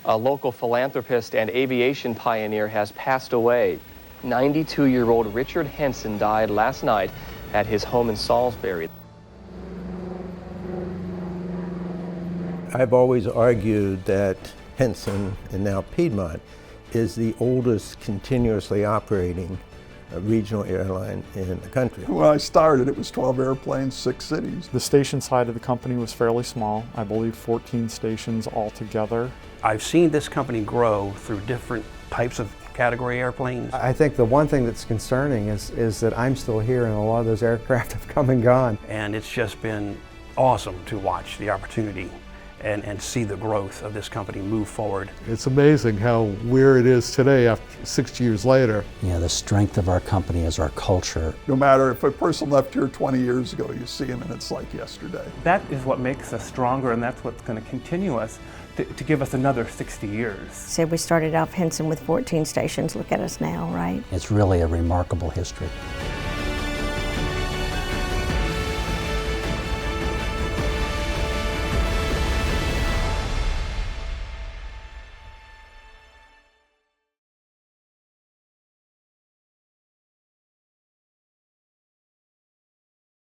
A local philanthropist and aviation pioneer has passed away. 92-year-old Richard Henson died last night at his home in Salisbury. I've always argued that Henson, and now Piedmont, is the oldest continuously operating regional airline in the country. When I started, it was 12 airplanes, 6 cities. The station side of the company was fairly small. I believe 14 stations altogether. I've seen this company grow through different types of category airplanes. I think the one thing that's concerning is that I'm still here and a lot of those aircraft have come and gone. And it's just been awesome to watch the opportunity and see the growth of this company move forward. It's amazing how where it is today after 60 years later. You know, the strength of our company is our culture. No matter if a person left here 20 years ago, you see him and it's like yesterday. That is what makes us stronger, and that's what's going to continue us to give us another 60 years. Said we started off Henson with 14 stations. Look at us now, right? It's really a remarkable history.